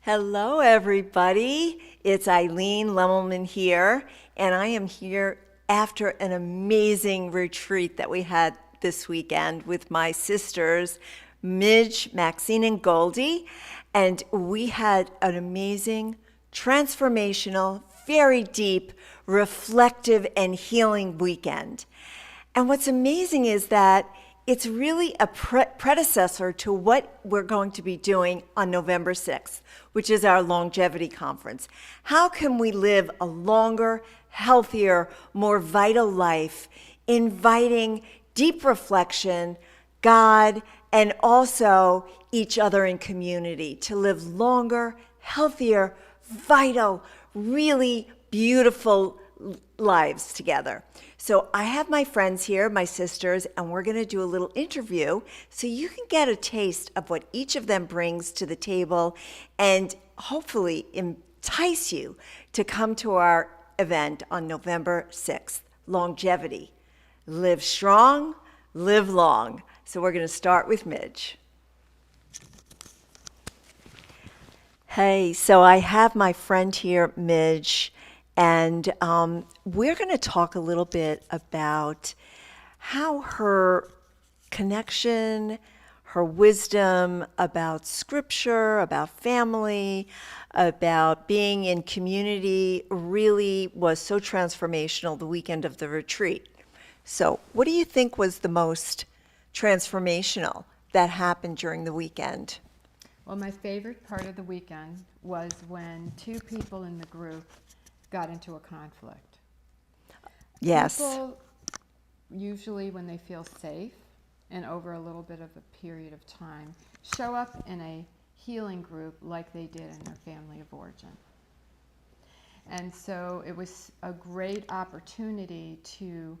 Hello, everybody. It's Eileen Lemelman here, and I am here after an amazing retreat that we had this weekend with my sisters, Midge, Maxine, and Goldie. And we had an amazing, transformational, very deep, reflective, and healing weekend. And what's amazing is that it's really a predecessor to what we're going to be doing on November 6th, which is our longevity conference. How can we live a longer, healthier, more vital life, inviting deep reflection, God, and also each other in community to live longer, healthier, vital, really beautiful lives together. So I have my friends here, my sisters, and we're going to do a little interview so you can get a taste of what each of them brings to the table and hopefully entice you to come to our event on November 6th, Longevity. Live strong, live long. So we're going to start with Midge. Hey, so I have my friend here, Midge, and we're going to talk a little bit about how her connection, her wisdom about scripture, about family, about being in community really was so transformational the weekend of the retreat. So, what do you think was the most transformational that happened during the weekend? Well, my favorite part of the weekend was when two people in the group got into a conflict. Yes. People usually, when they feel safe and over a little bit of a period of time, show up in a healing group like they did in their family of origin. And so it was a great opportunity to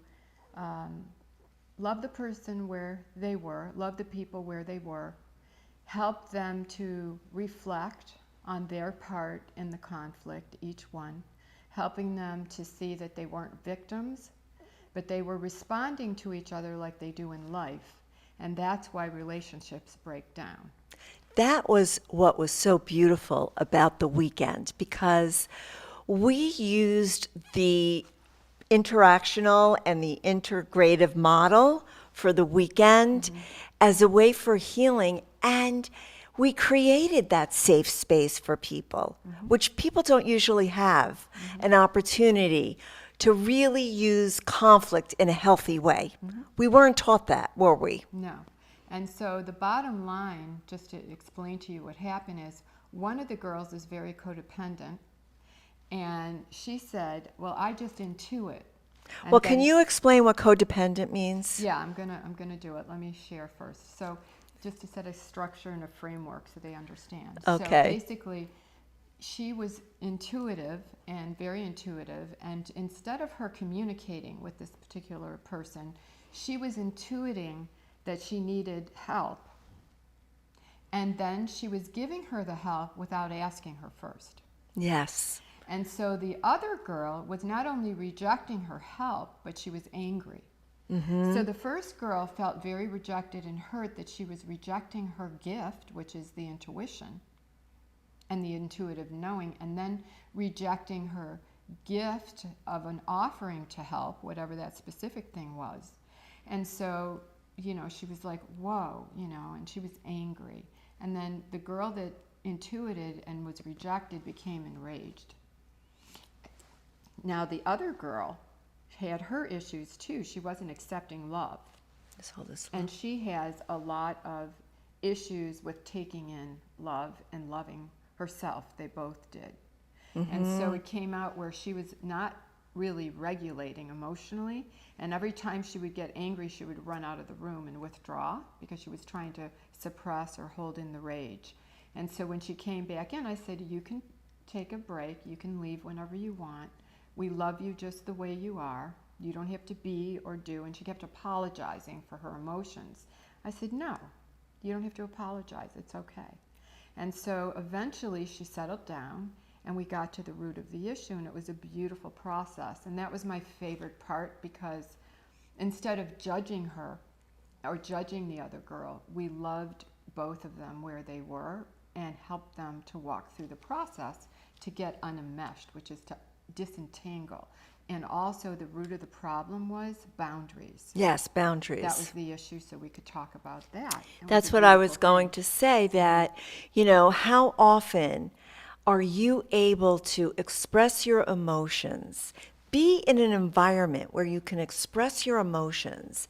love the person where they were, love the people where they were, help them to reflect on their part in the conflict, each one, helping them to see that they weren't victims, but they were responding to each other like they do in life. And that's why relationships break down. That was what was so beautiful about the weekend, because we used the interactional and the integrative model for the weekend as a way for healing, and we created that safe space for people, which people don't usually have an opportunity to really use conflict in a healthy way. We weren't taught that, were we? No. And so the bottom line, just to explain to you what happened, is one of the girls is very codependent, and she said, well, I just intuit. And Well, can you explain what codependent means? Yeah, I'm gonna do it. Let me share first. So just to set a structure and a framework so they understand. Okay. So basically, she was intuitive and very intuitive, and instead of her communicating with this particular person, she was intuiting that she needed help. And then she was giving her the help without asking her first. Yes. And so the other girl was not only rejecting her help, but she was angry. So the first girl felt very rejected and hurt that she was rejecting her gift, which is the intuition and the intuitive knowing, and then rejecting her gift of an offering to help, whatever that specific thing was. And so, she was like, whoa, and she was angry. And then the girl that intuited and was rejected became enraged. Now the other girl had her issues too. She wasn't accepting love. And she has a lot of issues with taking in love and loving herself. They both did. And so it came out where she was not really regulating emotionally, and every time she would get angry, she would run out of the room and withdraw because she was trying to suppress or hold in the rage. And so when she came back in, I said, you can take a break, you can leave whenever you want. We love you just the way you are. You don't have to be or do. And she kept apologizing for her emotions. I said, no, you don't have to apologize. It's okay. And so eventually she settled down, and we got to the root of the issue, and it was a beautiful process. And that was my favorite part, because instead of judging her or judging the other girl, we loved both of them where they were and help them to walk through the process to get unenmeshed, which is to disentangle. And also the root of the problem was boundaries. Yes, boundaries. That was the issue, so we could talk about that. That's what I was going to say, that, how often are you able to express your emotions, be in an environment where you can express your emotions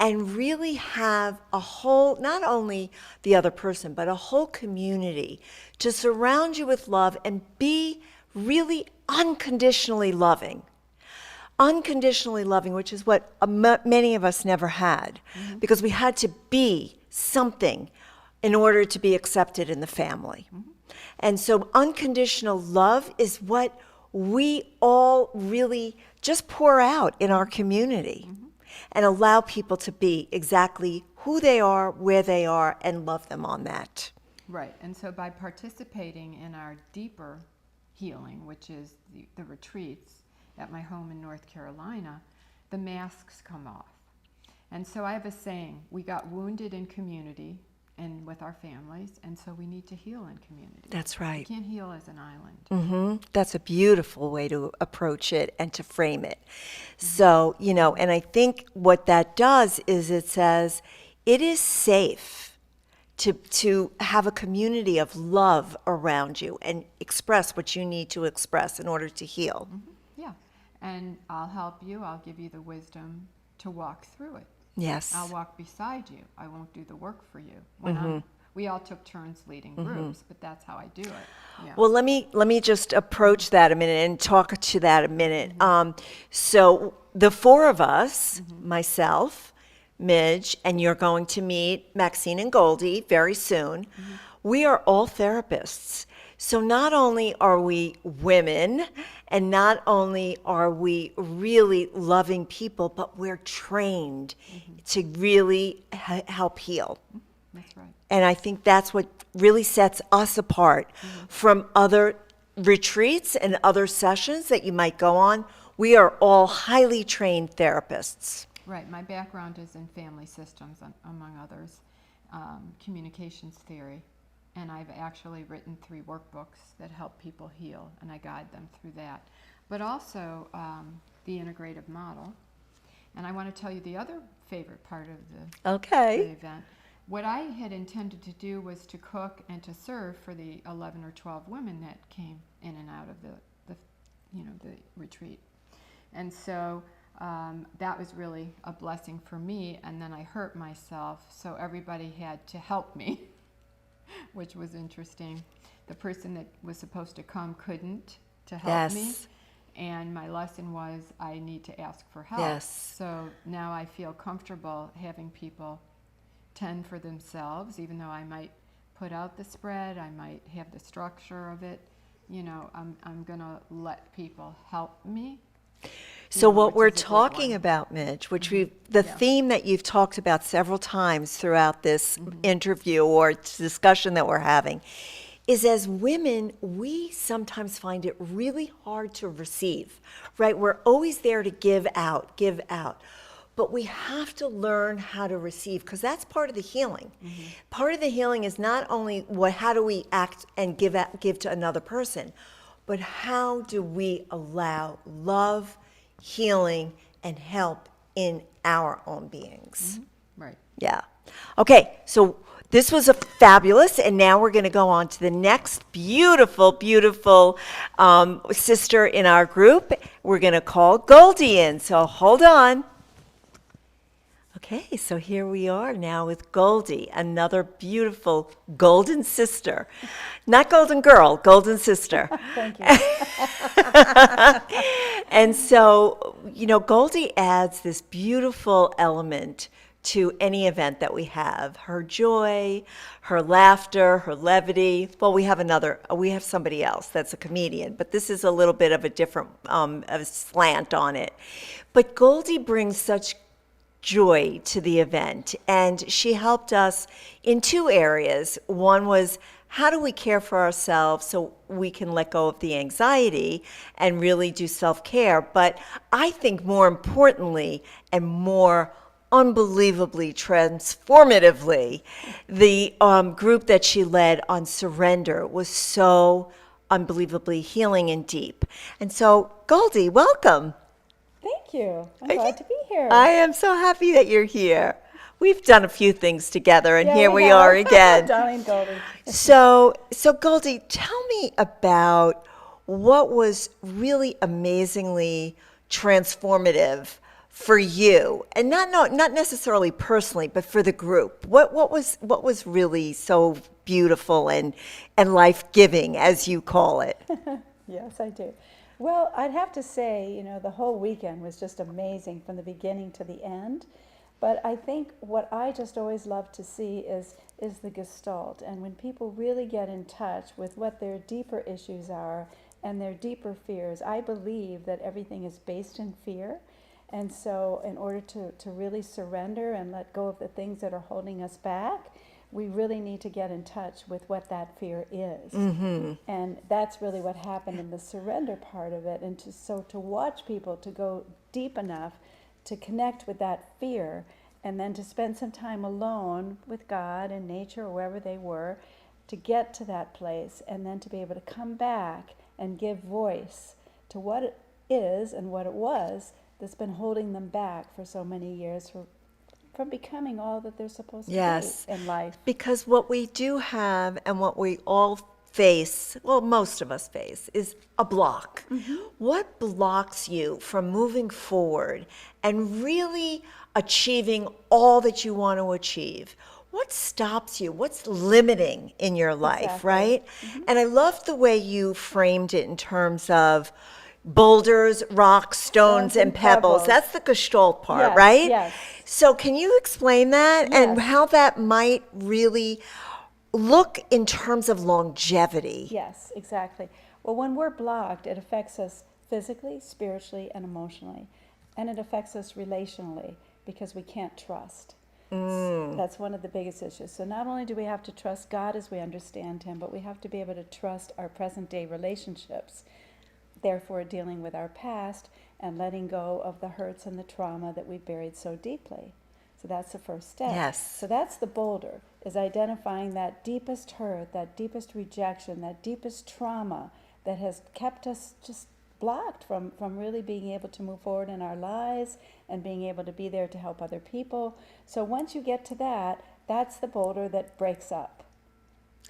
and really have a whole, not only the other person, but a whole community to surround you with love and be really unconditionally loving. Unconditionally loving, which is what many of us never had, because we had to be something in order to be accepted in the family. And so unconditional love is what we all really just pour out in our community and allow people to be exactly who they are, where they are, and love them on that. Right, and so by participating in our deeper healing, which is the retreats at my home in North Carolina, the masks come off. And so I have a saying, we got wounded in community and with our families, and so we need to heal in community. That's right. We can't heal as an island. That's a beautiful way to approach it and to frame it. So, and I think what that does is it says it is safe to have a community of love around you and express what you need to express in order to heal. Yeah, and I'll help you. I'll give you the wisdom to walk through it. Yes. I'll walk beside you. I won't do the work for you. We all took turns leading groups, but that's how I do it. Yeah. Well, let me just approach that a minute and talk to that a minute. So the four of us, myself, Midge, and you're going to meet Maxine and Goldie very soon. We are all therapists. So not only are we women, and not only are we really loving people, but we're trained to really help heal. That's right. And I think that's what really sets us apart from other retreats and other sessions that you might go on. We are all highly trained therapists. Right. My background is in family systems, among others, communications theory. And I've actually written 3 workbooks that help people heal, and I guide them through that. But also the integrative model. And I want to tell you the other favorite part of the event. What I had intended to do was to cook and to serve for the 11 or 12 women that came in and out of the retreat. And so that was really a blessing for me, and then I hurt myself, so everybody had to help me. Which was interesting. The person that was supposed to come couldn't to help me. And my lesson was I need to ask for help. Yes. So now I feel comfortable having people tend for themselves, even though I might put out the spread, I might have the structure of it. I'm going to let people help me. So what we're talking about, Midge, which the theme that you've talked about several times throughout this interview or discussion that we're having, is as women, we sometimes find it really hard to receive, right? We're always there to give out. But we have to learn how to receive, because that's part of the healing. Part of the healing is not only how do we act and give to another person, but how do we allow love, healing, and help in our own beings. Right. Yeah. Okay, so this was a fabulous, and now we're going to go on to the next beautiful, beautiful sister in our group. We're going to call Goldie in, so hold on. Okay, so here we are now with Goldie, another beautiful golden sister. Not golden girl, golden sister. Thank you. And so, Goldie adds this beautiful element to any event that we have. Her joy, her laughter, her levity. Well, we have somebody else that's a comedian, but this is a little bit of a different a slant on it. But Goldie brings such joy to the event, and she helped us in 2 areas. One was, how do we care for ourselves so we can let go of the anxiety and really do self-care? But I think more importantly and more unbelievably transformatively. The group that she led on surrender was so unbelievably healing and deep. And so, Goldie, welcome. Thank you. I'm glad to be here. I am so happy that you're here. We've done a few things together, and Yeah, here we have. are again. Darling Goldie. So Goldie, tell me about what was really amazingly transformative for you, and not necessarily personally, but for the group. What was really so beautiful and life-giving, as you call it? Yes, I do. Well, I'd have to say, the whole weekend was just amazing from the beginning to the end. But I think what I just always love to see is the gestalt. And when people really get in touch with what their deeper issues are and their deeper fears, I believe that everything is based in fear. And so in order to really surrender and let go of the things that are holding us back, we really need to get in touch with what that fear is. Mm-hmm. And that's really what happened in the surrender part of it. And to watch people to go deep enough to connect with that fear, and then to spend some time alone with God and nature or wherever they were, to get to that place, and then to be able to come back and give voice to what it is and what it was that's been holding them back for so many years from becoming all that they're supposed to be in life. Because what we do have and what we all face, well, most of us face, is a block. Mm-hmm. What blocks you from moving forward and really achieving all that you want to achieve? What stops you? What's limiting in your life, Exactly. right? Mm-hmm. And I love the way you framed it in terms of boulders, rocks, stones, and pebbles. That's the gestalt part, Yes, right? yes. So can you explain that and Yes. how that might really look in terms of longevity? Yes, exactly. Well, when we're blocked, it affects us physically, spiritually, and emotionally. And it affects us relationally because we can't trust. That's one of the biggest issues. So not only do we have to trust God as we understand Him, but we have to be able to trust our present day relationships. Therefore, dealing with our past and letting go of the hurts and the trauma that we've buried so deeply. So that's the first step. Yes. So that's the boulder, is identifying that deepest hurt, that deepest rejection, that deepest trauma that has kept us just blocked from really being able to move forward in our lives and being able to be there to help other people. So once you get to that, that's the boulder that breaks up.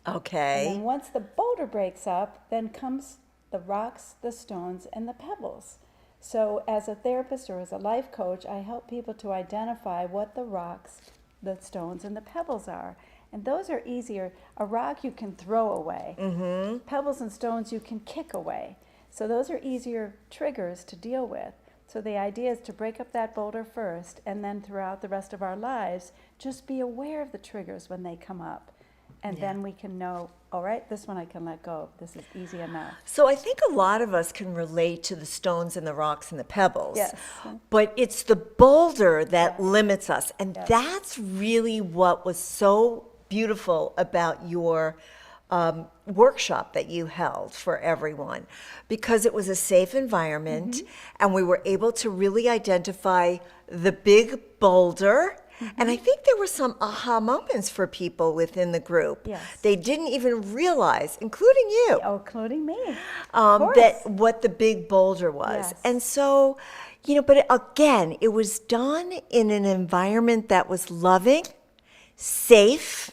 Okay. And then once the boulder breaks up, then comes the rocks, the stones, and the pebbles. So as a therapist or as a life coach, I help people to identify what the rocks, the stones, and the pebbles are. And those are easier. A rock you can throw away. Mm-hmm. Pebbles and stones you can kick away. So those are easier triggers to deal with. So the idea is to break up that boulder first, and then throughout the rest of our lives, just be aware of the triggers when they come up. And then we can know, all right, this one I can let go. This is easy enough. So I think a lot of us can relate to the stones and the rocks and the pebbles. Yes. But it's the boulder that limits us. And Yes. that's really what was so beautiful about your workshop that you held for everyone, because it was a safe environment, and we were able to really identify the big boulder. And I think there were some aha moments for people within the group. Yes. They didn't even realize, including you, Oh, including me. that what the big boulder was. Yes. And so, but again, it was done in an environment that was loving, safe.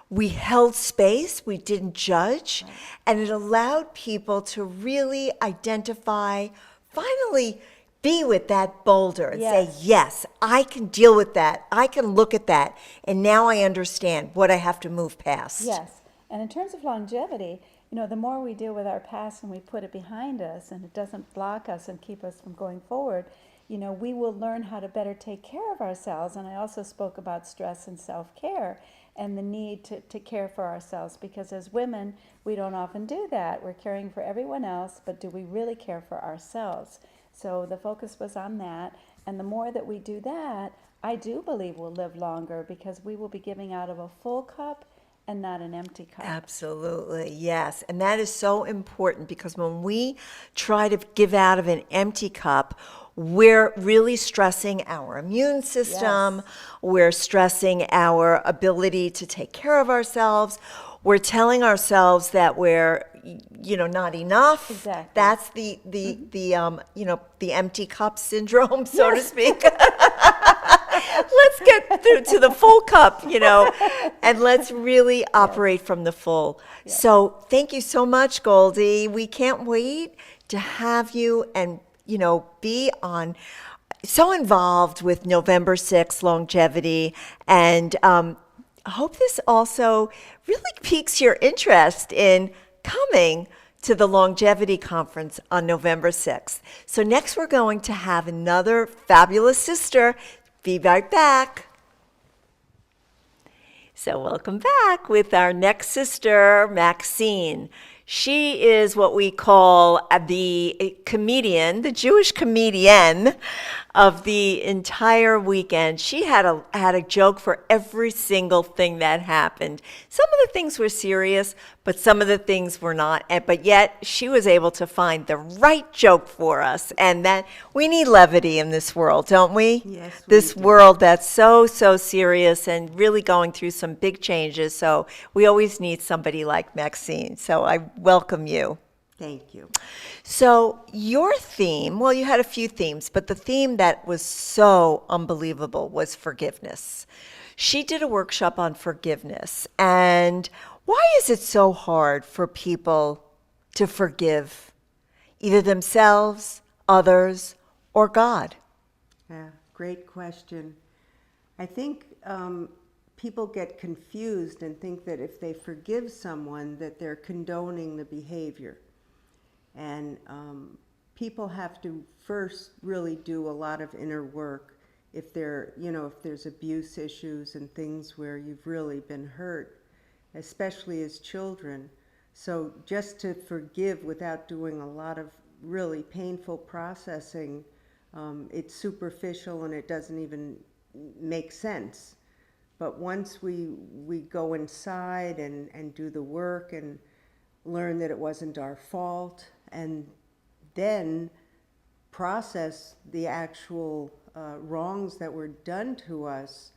We held space, we didn't judge, and it allowed people to really identify, finally be with that boulder and say, yes, I can deal with that. I can look at that. And now I understand what I have to move past. Yes. And in terms of longevity, the more we deal with our past and we put it behind us and it doesn't block us and keep us from going forward, we will learn how to better take care of ourselves. And I also spoke about stress and self-care and the need to care for ourselves, because as women, we don't often do that. We're caring for everyone else, but do we really care for ourselves? So the focus was on that. And the more that we do that, I do believe we'll live longer, because we will be giving out of a full cup and not an empty cup. Absolutely, yes. And that is so important, because when we try to give out of an empty cup, we're really stressing our immune system. Yes. We're stressing our ability to take care of ourselves. We're telling ourselves that we're, not enough. Exactly. That's the empty cup syndrome, so to speak. Let's get through to the full cup, and let's really operate from the full. Yes. So thank you so much, Goldie. We can't wait to have you and, be so involved with November 6th longevity. And I hope this also really piques your interest in coming to the longevity conference on November 6th. So next we're going to have another fabulous sister. Be right back. So welcome back with our next sister, Maxine. She is what we call the comedian, the Jewish comedian of the entire weekend. She had a joke for every single thing that happened. Some of the things were serious, but some of the things were not. But yet she was able to find the right joke for us. And that we need levity in this world, don't we? Yes, This we do. world that's so serious and really going through some big changes. So we always need somebody like Maxine. So I welcome you. Thank you. So your theme, well, you had a few themes, but the theme that was so unbelievable was forgiveness. She did a workshop on forgiveness. And why is it so hard for people to forgive either themselves, others, or God? Yeah, great question. I think people get confused and think that if they forgive someone, that they're condoning the behavior. And people have to first really do a lot of inner work if there's abuse issues and things where you've really been hurt, especially as children. So just to forgive without doing a lot of really painful processing, it's superficial and it doesn't even make sense. But once we go inside and do the work and learn that it wasn't our fault, and then process the actual wrongs that were done to us,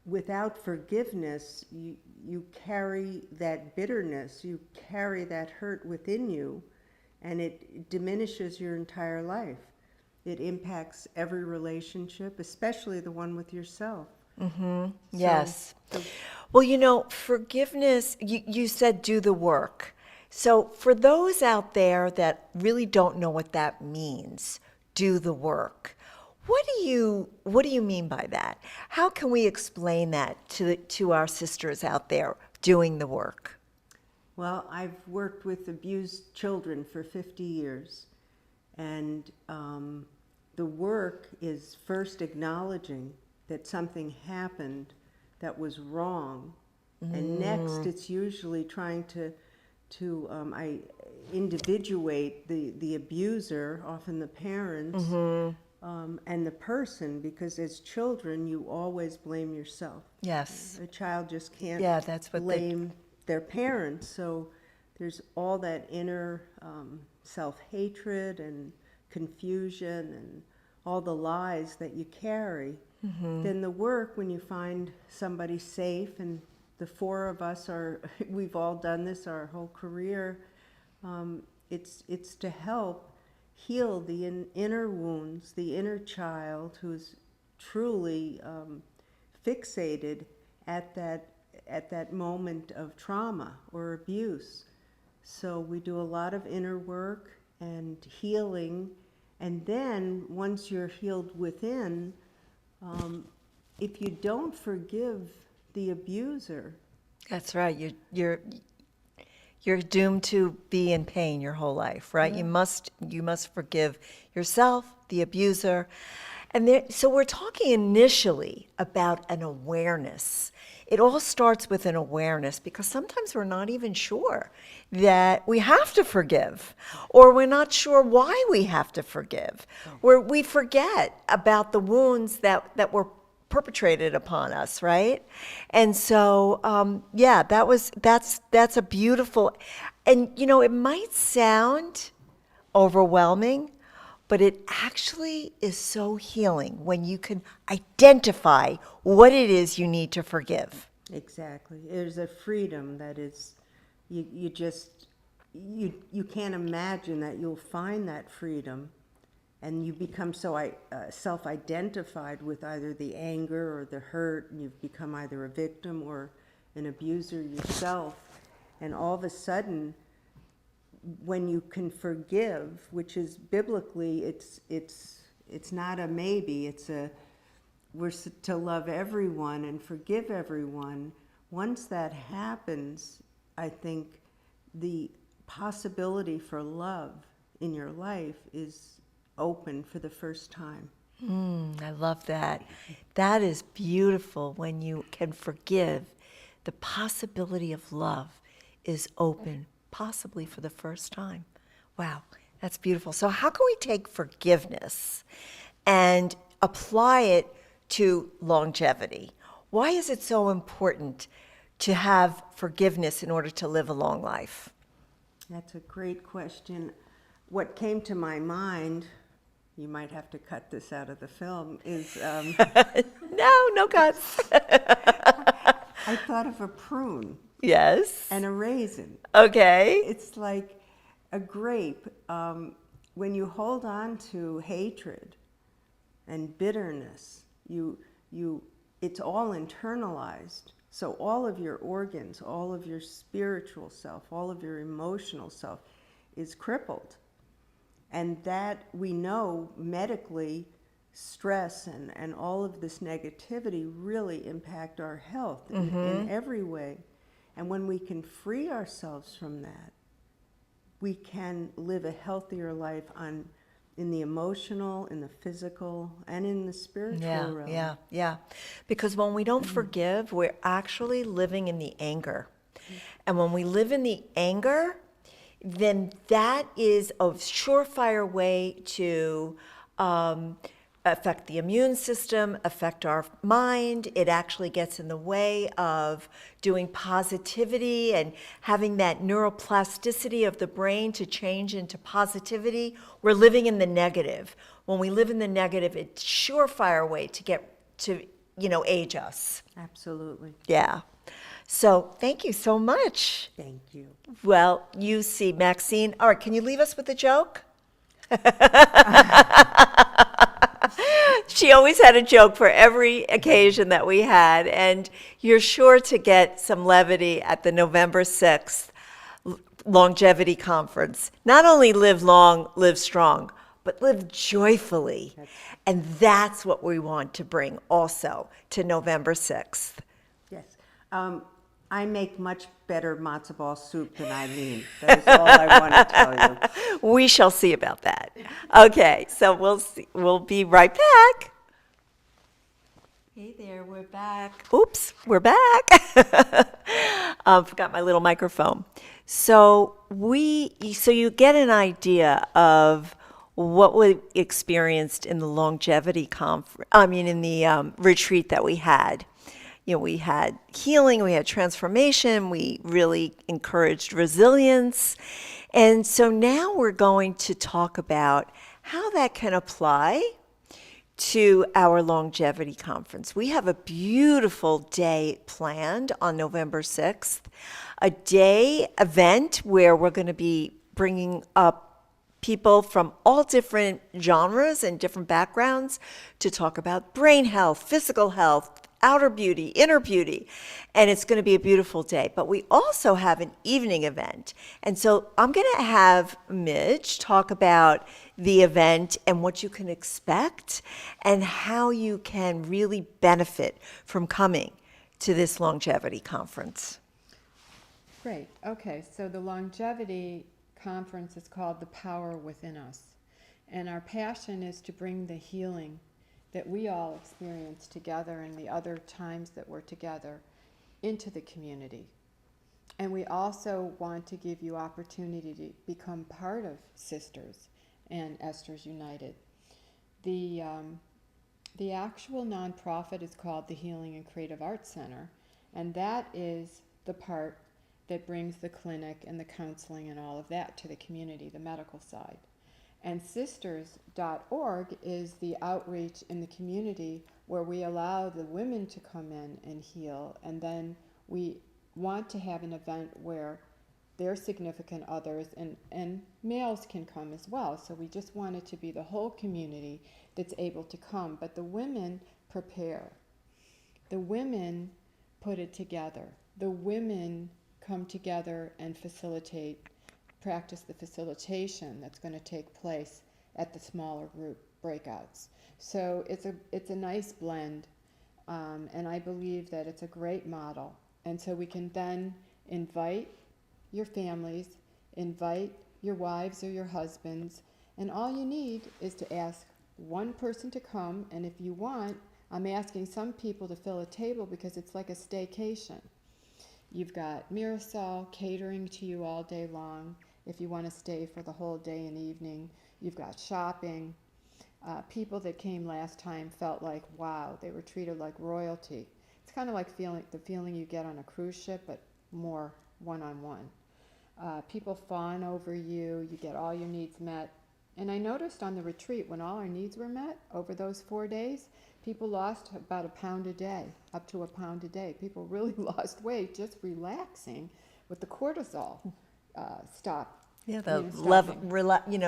without forgiveness, you carry that bitterness, you carry that hurt within you, and it diminishes your entire life. It impacts every relationship, especially the one with yourself. Mm-hmm. Yes. Well, forgiveness, you said do the work. So for those out there that really don't know what that means, do the work. What do you mean by that? How can we explain that to our sisters out there doing the work? Well, I've worked with abused children for 50 years, and the work is first acknowledging that something happened that was wrong, and next it's usually trying to individuate the abuser, often the parents, and the person, because as children you always blame yourself. Yes. A child just can't that's what blame their parents, so there's all that inner self-hatred and confusion and all the lies that you carry. Then the work, when you find somebody safe, and the four of us we've all done this our whole career, it's to help heal the inner wounds, the inner child who's truly fixated at that moment of trauma or abuse. So we do a lot of inner work and healing, and then once you're healed within, if you don't forgive the abuser, That's right. You're doomed to be in pain your whole life, right? You must forgive yourself, the abuser. And so we're talking initially about an awareness. It all starts with an awareness, because sometimes we're not even sure that we have to forgive, or we're not sure why we have to forgive, or we forget about the wounds that were perpetrated upon us, right? And so, that's a beautiful, and it might sound overwhelming, but it actually is so healing when you can identify what it is you need to forgive. Exactly. There's a freedom that is, you can't imagine that you'll find that freedom, and you become so self-identified with either the anger or the hurt, and you've become either a victim or an abuser yourself. And all of a sudden, when you can forgive, which is biblically, it's not a maybe, we're to love everyone and forgive everyone. Once that happens, I think the possibility for love in your life is open for the first time. I love that. That is beautiful. When you can forgive, the possibility of love is open, possibly for the first time. Wow, that's beautiful. So how can we take forgiveness and apply it to longevity? Why is it so important to have forgiveness in order to live a long life? That's a great question. What came to my mind, you might have to cut this out of the film, is No cuts. I thought of a prune Yes. and a raisin. Okay. It's like a grape. When you hold on to hatred and bitterness, it's all internalized. So all of your organs, all of your spiritual self, all of your emotional self is crippled. And that we know medically, stress and all of this negativity really impact our health in every way. And when we can free ourselves from that, we can live a healthier life in the emotional, in the physical, and in the spiritual realm. Yeah. Because when we don't forgive, we're actually living in the anger. And when we live in the anger, then that is a surefire way to affect the immune system, affect our mind. It actually gets in the way of doing positivity and having that neuroplasticity of the brain to change into positivity. We're living in the negative. When we live in the negative, it's a surefire way to get to, age us. Absolutely. Yeah. So thank you so much. Thank you. Well, you see, Maxine. All right, can you leave us with a joke? She always had a joke for every occasion that we had, and you're sure to get some levity at the November 6th longevity conference. Not only live long, live strong, but live joyfully. And that's what we want to bring also to November 6th. Yes. I make much better matzo ball soup than Eileen. That is all I want to tell you. We shall see about that. Okay, so we'll be right back. Hey there, we're back. Oops, we're back. Forgot my little microphone. So you get an idea of what we experienced in the longevity in the retreat that we had. We had healing, we had transformation, we really encouraged resilience. And so now we're going to talk about how that can apply to our longevity conference. We have a beautiful day planned on November 6th, a day event where we're going to be bringing up people from all different genres and different backgrounds to talk about brain health, physical health, outer beauty, inner beauty, and it's going to be a beautiful day. But we also have an evening event. And so I'm going to have Midge talk about the event and what you can expect and how you can really benefit from coming to this longevity conference. Great. Okay, so the longevity conference is called The Power Within Us. And our passion is to bring the healing that we all experience together and the other times that we're together into the community. And we also want to give you opportunity to become part of Sisters and Esther's United. The actual nonprofit is called the Healing and Creative Arts Center, and that is the part that brings the clinic and the counseling and all of that to the community, the medical side. And sisters.org is the outreach in the community where we allow the women to come in and heal. And then we want to have an event where their significant others and males can come as well. So we just want it to be the whole community that's able to come. But the women prepare. The women put it together. The women come together and practice the facilitation that's going to take place at the smaller group breakouts. So it's a nice blend, and I believe that it's a great model. And so we can then invite your families, invite your wives or your husbands, and all you need is to ask one person to come, and if you want, I'm asking some people to fill a table because it's like a staycation. You've got Mirasol catering to you all day long if you want to stay for the whole day and evening. You've got shopping. People that came last time felt like, wow, they were treated like royalty. It's kind of like the feeling you get on a cruise ship, but more one-on-one. People fawn over you. You get all your needs met. And I noticed on the retreat, when all our needs were met over those 4 days, people lost about 1 pound a day, up to 1 pound a day. People really lost weight just relaxing with the cortisol stop. Yeah,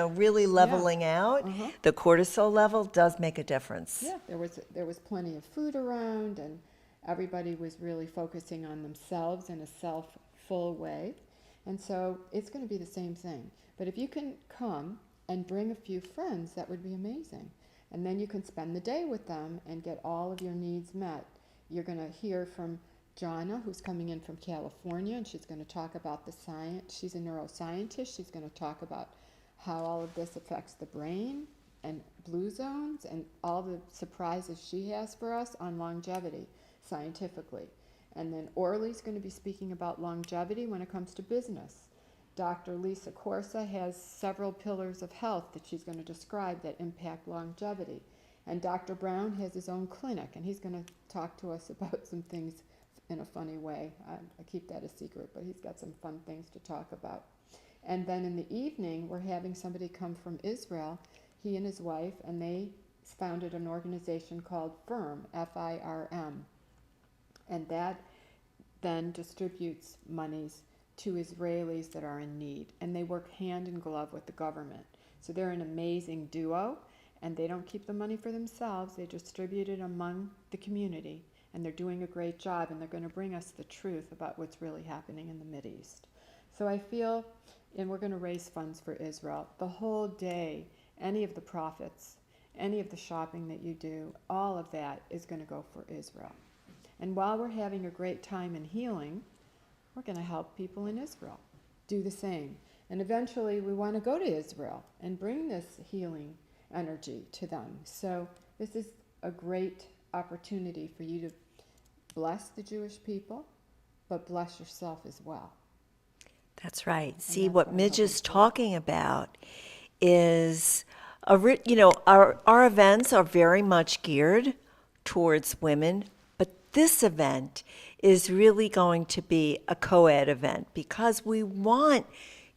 really leveling out. The cortisol level does make a difference. Yeah, there was plenty of food around, and everybody was really focusing on themselves in a self-full way. And so it's going to be the same thing. But if you can come and bring a few friends, that would be amazing. And then you can spend the day with them and get all of your needs met. You're going to hear from Jonna, who's coming in from California, and she's going to talk about the science. She's a neuroscientist. She's going to talk about how all of this affects the brain and blue zones and all the surprises she has for us on longevity scientifically. And then Orly's going to be speaking about longevity when it comes to business. Dr. Lisa Corsa has several pillars of health that she's going to describe that impact longevity. And Dr. Brown has his own clinic, and he's going to talk to us about some things in a funny way. I keep that a secret, but he's got some fun things to talk about. And then in the evening, we're having somebody come from Israel, he and his wife, and they founded an organization called FIRM, F-I-R-M. And that then distributes monies to Israelis that are in need. And they work hand in glove with the government. So they're an amazing duo, and they don't keep the money for themselves. They distribute it among the community, and they're doing a great job, and they're going to bring us the truth about what's really happening in the Mideast. So I feel, and we're going to raise funds for Israel. The whole day, any of the profits, any of the shopping that you do, all of that is going to go for Israel. And while we're having a great time in healing, we're going to help people in Israel do the same. And eventually we want to go to Israel and bring this healing energy to them. So this is a great opportunity for you to bless the Jewish people, but bless yourself as well. That's right. See, what Midge is talking about is, our events are very much geared towards women, but this event is really going to be a co-ed event because we want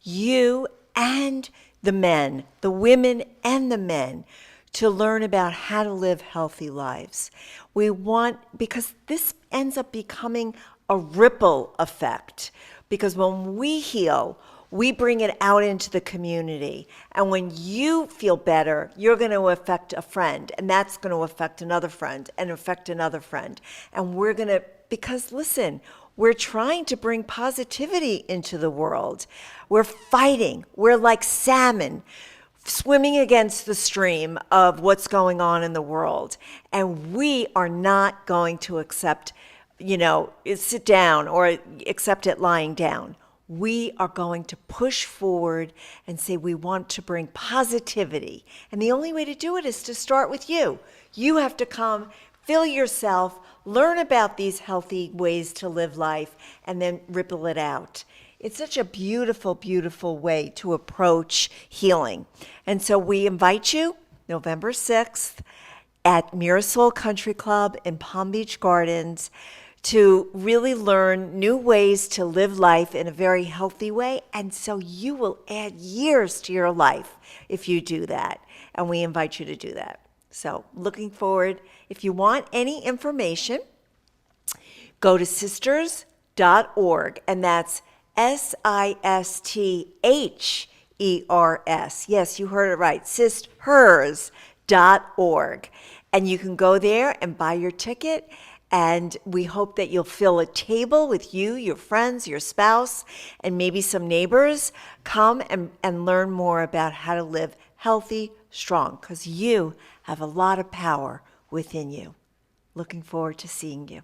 you and the men, the women and the men, to learn about how to live healthy lives. We want, because this ends up becoming a ripple effect, because when we heal, we bring it out into the community. And when you feel better, you're going to affect a friend, and that's going to affect another friend and affect another friend. And we're going to, because listen, we're trying to bring positivity into the world. We're fighting. We're like salmon swimming against the stream of what's going on in the world. And we are not going to accept, sit down or accept it lying down. We are going to push forward and say we want to bring positivity. And the only way to do it is to start with you. You have to come, fill yourself, learn about these healthy ways to live life, and then ripple it out. It's such a beautiful, beautiful way to approach healing. And so we invite you November 6th at Mirasol Country Club in Palm Beach Gardens to really learn new ways to live life in a very healthy way. And so you will add years to your life if you do that. And we invite you to do that. So looking forward. If you want any information, go to sisters.org, and that's SISTHERS. Yes, you heard it right, SistHERS.org. And you can go there and buy your ticket, and we hope that you'll fill a table with you, your friends, your spouse, and maybe some neighbors. Come and learn more about how to live healthy, strong, because you have a lot of power within you. Looking forward to seeing you.